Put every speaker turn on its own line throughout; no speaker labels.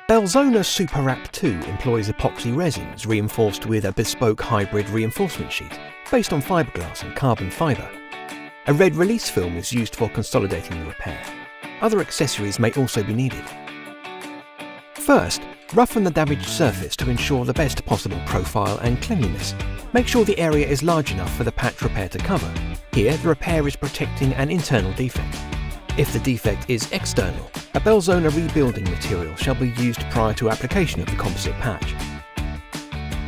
Belzona Super Wrap 2 employs epoxy resins reinforced with a bespoke hybrid reinforcement sheet based on fiberglass and carbon fibre. A red release film is used for consolidating the repair. Other accessories may also be needed. First, roughen the damaged surface to ensure the best possible profile and cleanliness. Make sure the area is large enough for the patch repair to cover. Here, the repair is protecting an internal defect. If the defect is external, a Belzona rebuilding material shall be used prior to application of the composite patch.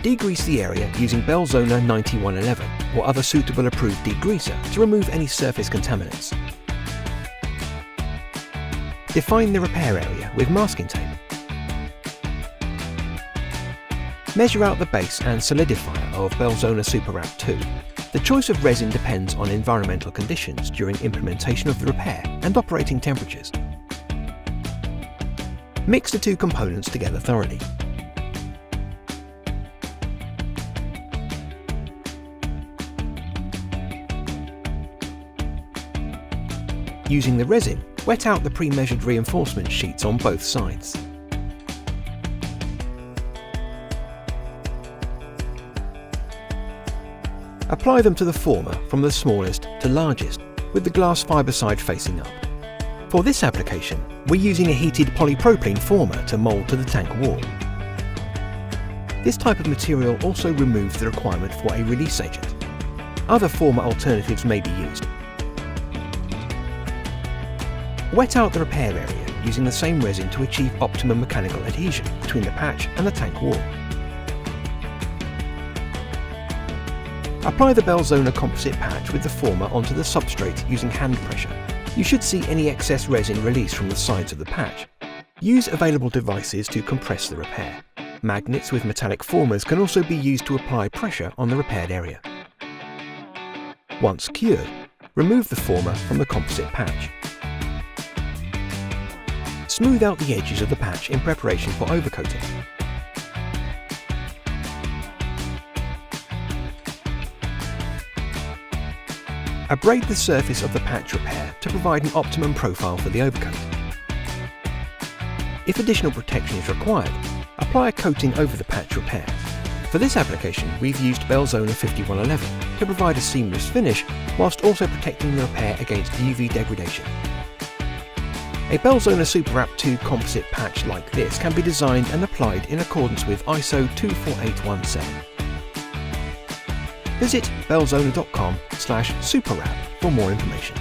Degrease the area using Belzona 9111 or other suitable approved degreaser to remove any surface contaminants. Define the repair area with masking tape. Measure out the base and solidifier of Belzona Super Wrap 2. The choice of resin depends on environmental conditions during implementation of the repair and operating temperatures. Mix the two components together thoroughly. Using the resin, wet out the pre-measured reinforcement sheets on both sides. Apply them to the former from the smallest to largest, with the glass fibre side facing up. For this application, we're using a heated polypropylene former to mould to the tank wall. This type of material also removes the requirement for a release agent. Other former alternatives may be used. Wet out the repair area using the same resin to achieve optimum mechanical adhesion between the patch and the tank wall. Apply the Belzona composite patch with the former onto the substrate using hand pressure. You should see any excess resin release from the sides of the patch. Use available devices to compress the repair. Magnets with metallic formers can also be used to apply pressure on the repaired area. Once cured, remove the former from the composite patch. Smooth out the edges of the patch in preparation for overcoating. Abrade the surface of the patch repair to provide an optimum profile for the overcoat. If additional protection is required, apply a coating over the patch repair. For this application, we've used Belzona 5111 to provide a seamless finish whilst also protecting the repair against UV degradation. A Belzona Super Wrap 2 composite patch like this can be designed and applied in accordance with ISO 24817. Visit belzona.com/superwrap for more information.